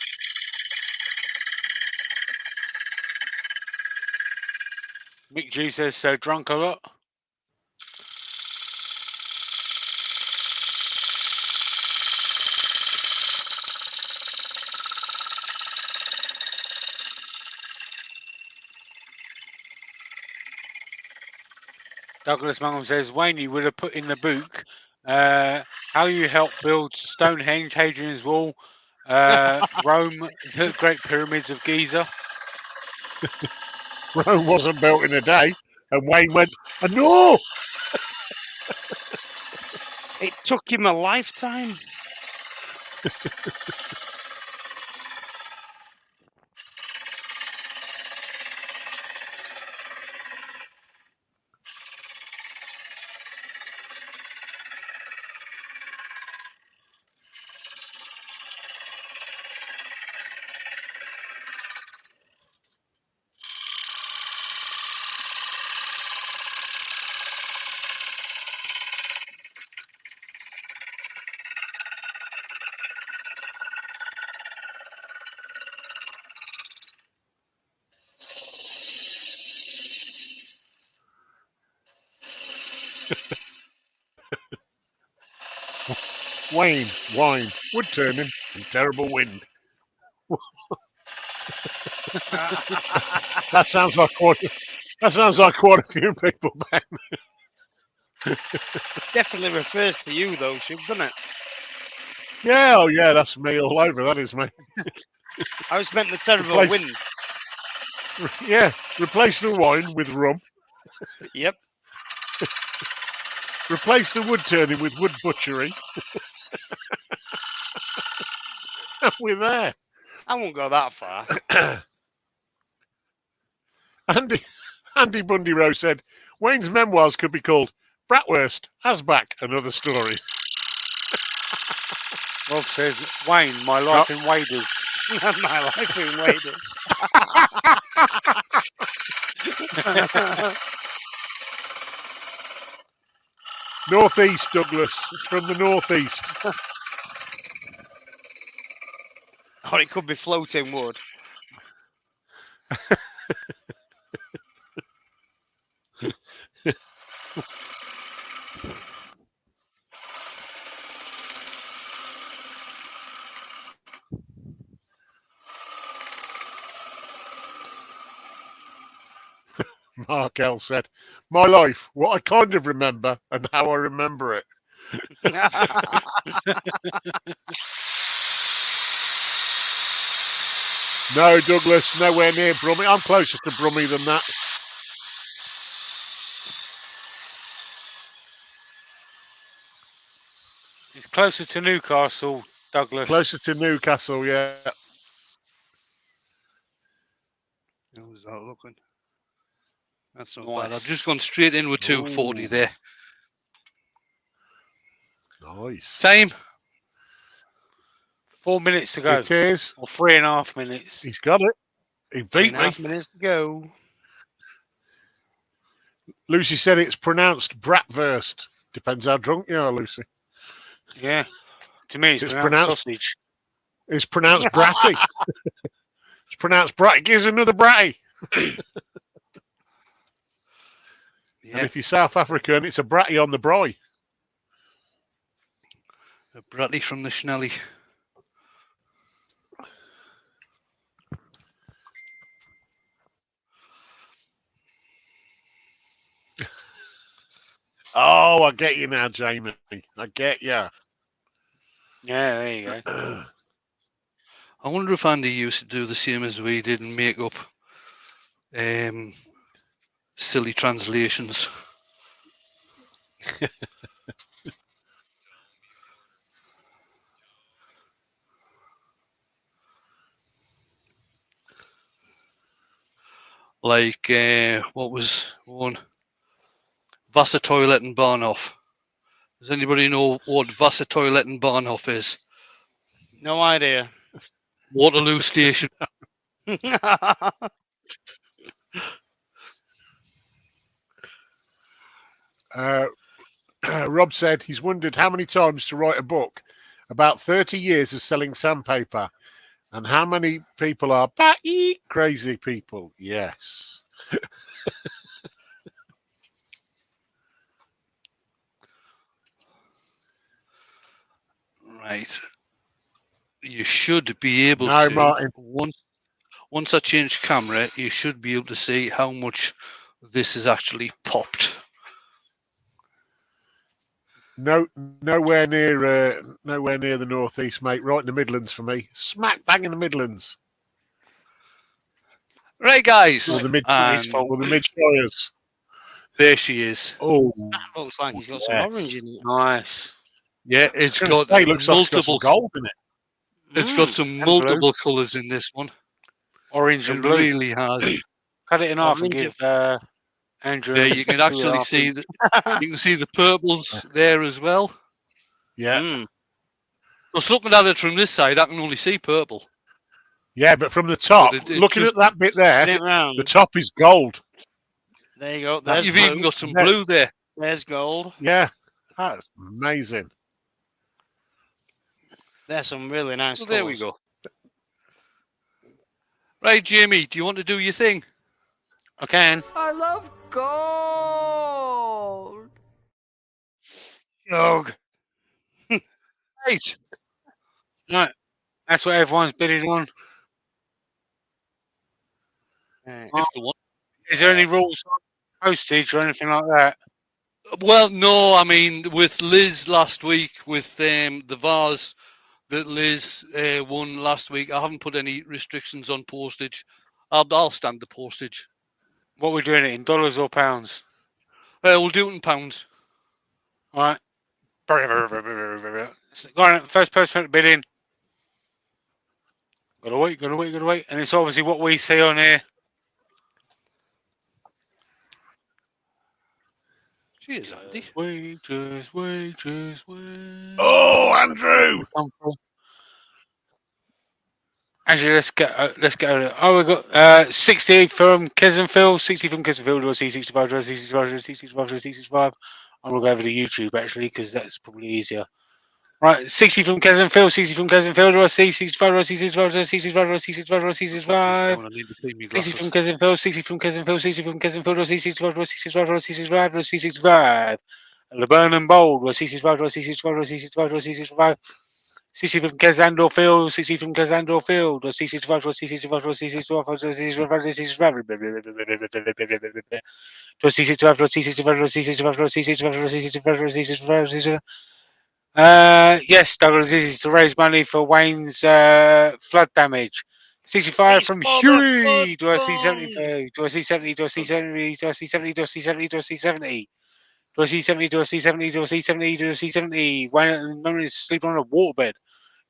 Mick G says, so drunk a lot? Douglas Mangum says, Wayne, you would have put in the book how you helped build Stonehenge, Hadrian's Wall, Rome, the Great Pyramids of Giza. Rome wasn't built in a day. And Wayne went, "I know." It took him a lifetime. Wayne, wine, wood turning, and terrible wind. That sounds like quite a few people, Ben. Definitely refers to you, though, Shug, doesn't it? Yeah, oh yeah, that's me all over. That is me. I was meant the terrible Replace- wind. Yeah, replace the wine with rum. Yep. Replace the wood turning with wood butchery. And we're there. I won't go that far. Andy Bundy Rowe said, Wayne's memoirs could be called Bratwurst, Asback, and Other Stories. Rob says, Wayne, my life in Waders. My life in Waders. Northeast, Douglas. It's from the northeast. Or it could be floating wood. Mark L said, my life, what I kind of remember and how I remember it. No, Douglas, nowhere near Brummie. I'm closer to Brummie than that. It's closer to Newcastle, Douglas. Closer to Newcastle, yeah. How's that looking? That's not Nice. bad. I've just gone straight in with 240 Ooh. there. Nice. Time. 4 minutes to go. It is. Or 3.5 minutes. He's got it. He beat me. 3.5 minutes to go. Lucy said it's pronounced Bratwurst. Depends how drunk you are, Lucy. Yeah. To me, it's It's pronounced pronounced- sausage. It's pronounced Bratty. It's pronounced Bratty. Gives another Bratty. Yeah. And if you're South African, it's a Bratty on the braai. A Bradley from the Schnelly. Oh, I get you now, Jamie. I get you. Yeah, there you go. I wonder if Andy used to do the same as we did and make up silly translations. Like, what was one? Wasser Toilet and Bahnhof. Does anybody know what Wasser Toilet and Bahnhof is? No idea. Waterloo Station. Rob said he's wondered how many times to write a book about 30 years of selling sandpaper and how many people are batty crazy people. Yes. Right. You should be able No, to, Martin. once I change camera, you should be able to see how much this is actually popped. No, nowhere near the northeast, mate. Right in the Midlands for me. Smack bang in the Midlands. Right, guys. Or the mid And or the mid shires. there she is. Oh, That looks like he's got some yes. orange in it. Nice. Yeah, it's I was got gonna say, looks like it's got some multiple. gold in it. It's got Mm. some and blue. multiple colours in this one. Orange It and blue. really has. Cut it in half and Orange give Andrew. Yeah, you can actually see the you can see the purples there as well. Yeah, Mm. Just looking at it from this side, I can only see purple. yeah, but from the top, But it looking just- at that bit there, Spin it round. the top is gold. There you go. There's You've blue. even got some Yeah. blue there. There's gold. Yeah, that's amazing. There's some really nice So there we colours. go. Right, Jamie, do you want to do your thing? I can. I love gold. Jug. Right. Right. That's what everyone's bidding on. It's the one. Is there any rules on postage or anything like that? Well, no, I mean, with Liz last week, with the vase that Liz won last week, I haven't put any restrictions on postage. I'll stand the postage. What are we doing it in dollars or pounds? We'll do it in pounds. All right. Go on, first person to bid in. Gotta wait. And it's obviously what we see on here. Cheers, Andy. Wages. Oh, Andrew! Actually, let's get. Oh, we got 60 from Kessenfield, 60 from Kessenfield. We'll see 65, 65, 65, 65. And we'll go over to YouTube actually because that's probably easier. Right, 60 from Kessenfield, 60 from Kessenfield. We'll see 65, we'll see 65, we'll see 65, we'll see 65, we'll see 65. I need to clean my 60 from glasses. Kessenfield, 60 from Kessenfield, 60 from Kessenfield. We'll see 65, we'll see 65, we'll see 65, we'll see 65. LeBurn and Bold. We'll see 65, we'll see 65, we'll see 65, we'll see 65. 60 from Kesandor Field, 60 from Kesandor Field, or 65, or 65, or 65, or 65, or 65, or 65, or 65, or 65, or 65, or 65, or 65, yes, Douglas, this is to raise money for Wayne's flood damage. 65 It's from for the flood Huey. Do I see fund. 70? Do I see 70? Do I see 70? Do I see 70? Do I see 70? Do I see 70? Do I see 70? Do I see 70? Do I see 70? Do I see 70? Wayne is sleeping on a waterbed.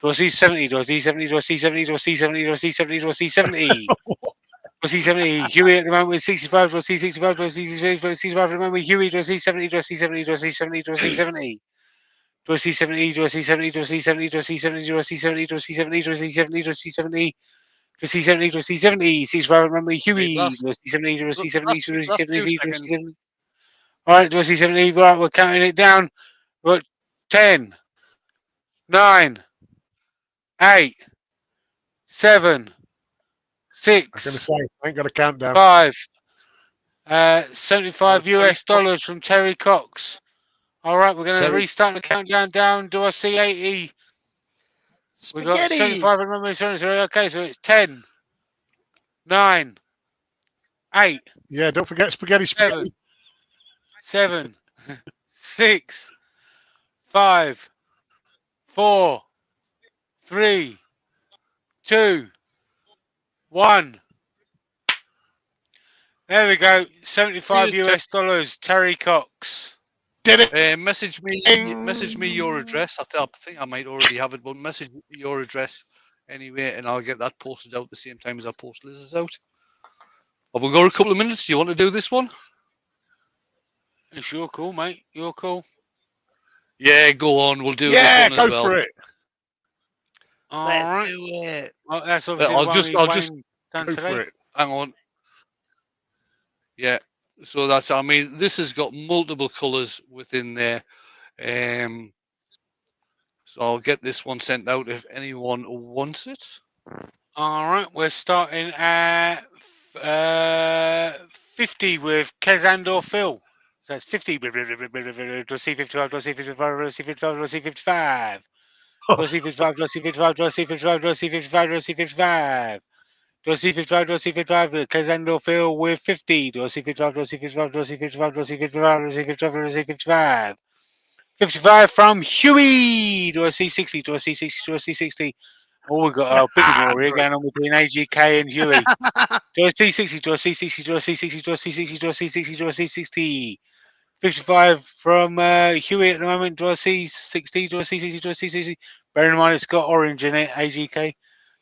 Do I see 70? Do I see 70? Do I see 70? Do I see 70? Do I see 70? Do I see 70? Do I see 70? Huey at the moment with 65. Do I see 65? Do I see 65? Do I see 65 at the moment with Huey? Do I see 70? Do I see 70? Do I see 70? Do I see 70? Do I see 70? Do I see 70? Do I see 70? Do I see 70? Do I see 70? Do I see 70? Do I see 70? Do I see 70? Do I see 70? Do I see 70? 65 at the moment with Huey. Do I see 70? Do I see 70? Do I see 70? Do I see 70? All right, do I see 70? Right, we're counting it down. We've got 10, 9, 8, 7, I'm 6, going to say, I ain't got a countdown. 5, 75 US dollars from Terry Cox. All right, we're going to restart the countdown down. Do I see 80? We got Spaghetti. 75. Remember, okay, so it's 10, 9, 8, Yeah, don't forget spaghetti. 7, 6, 5, 4, 3, 2, 1. There we go. 75 US dollars. Terry Cox. Did it? Message me your address. I think I might already have it, but message your address anyway, and I'll get that posted out the same time as I post Liz's out. Have we got a couple of minutes? Do you want to do this one? It's your call, mate. Your call. Yeah, go on. We'll do this Yeah, one go as well. for it. All Let's right. do it. Well, that's obviously I'll the one just done Go today. for it. hang on. Yeah. So that's. I mean, this has got multiple colours within there. So I'll get this one sent out if anyone wants it. All right, we're starting at 50 with Kezandor Phil. So that's 50. Do I see 55? Do I see 55? Do I see 55? Do I see 55? Do I see 55? Do I see 55? Do I see 55? Do I see 55? Do I see 55? Do I see 55? Do I see 55? Kezandor Phil with 50. Do I see 55? Do I see 55? Do I see 55? Do I see 55? Do I see 55? Do I see 55? 55 from Huey. Do I see 60? Do I see 60? Do I see 60? Oh, we've got a bidding war here going on between AGK and Huey. Do I see 60? Do I see 60? Do I see 60? Do I see 60? Do I see 60? Do I see 60? 55 from Huey at the moment. Do I see 60? Do I see 60? Do I see 60? Bear in mind it's got orange in it, AGK.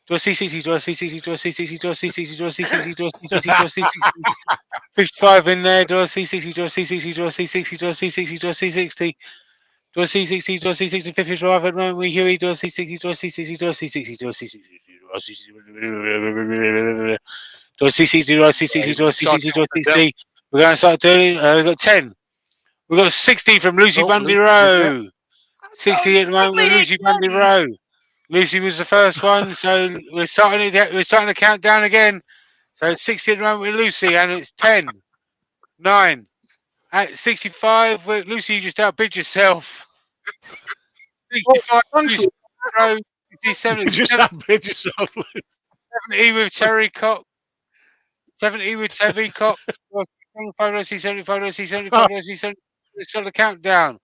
Do I see 60? Do I see 60? Do I see 60? Do I see 60? Do I see 60? Do I see 60? Do I see 60? 55 in there. Do I see 60? Do I see 60? Do I see 60? Do I see 60? Do I see 60? Do I see 60? Do I see 60? 55 at the moment with Huey. Do I see 60? Do I see 60? Do I see 60? Do I see 60? Do I see 60? Do I see 60? Do I see 60? Do I see 60? Do I see 60? We're going to start doing. We've got 10. We've got 60 from Lucy Bundy Rowe. 60 at the moment with Lucy Bundy Rowe. Lucy was the first one, so we're starting to count down again. So it's 60 at the moment with Lucy, and it's 10, 9, at 65. Lucy, you just outbid yourself. 65 Lucy Rowe, 70, You just outbid yourself. 70 with Terry Cox. 70 with Terry Cox. 75, 75, 75, 75. Let's start the countdown.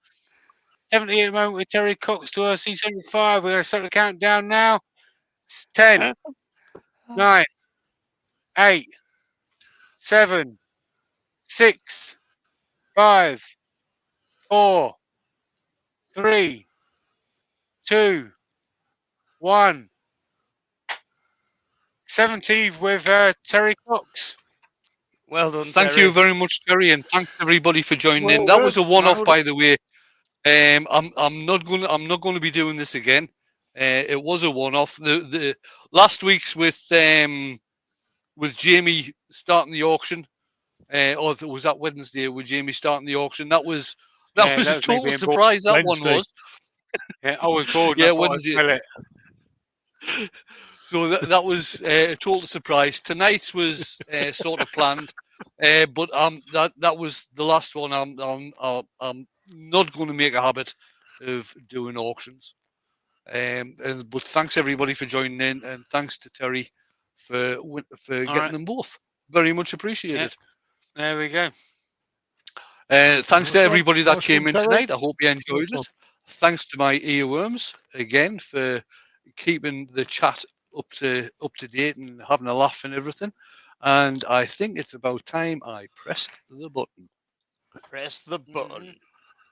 70 at the moment with Terry Cox to RC 75. We're going to start the countdown now. It's 10, 9, 8, 7, 6, 5, 4, 3, 2, 1. 17th with Terry Cox. Well done, Thank Terry. you very much, Terry, and thanks everybody for joining in. Well That was a done. one-off, Well by the way. I'm not going to be doing this again. It was a one-off. The last week's with Jamie starting the auction, or was that Wednesday with Jamie starting the auction? That was Yeah, a that was me total being surprise. That one Wednesday. was. Yeah, I was bored. Yeah, I thought I'd Wednesday. smell it. So that was a total surprise. Tonight's was sort of planned, but that was the last one. I'm not going to make a habit of doing auctions. But thanks everybody for joining in, and thanks to Terry for getting right. them both. Very much appreciated. There we go. Thanks Nice to one. everybody that Nice came one, in Terry. tonight. I hope you enjoyed Nice one. it. Thanks to my earworms again for keeping the chat up to date and having a laugh and everything. And I think it's about time I pressed the button. Press the button.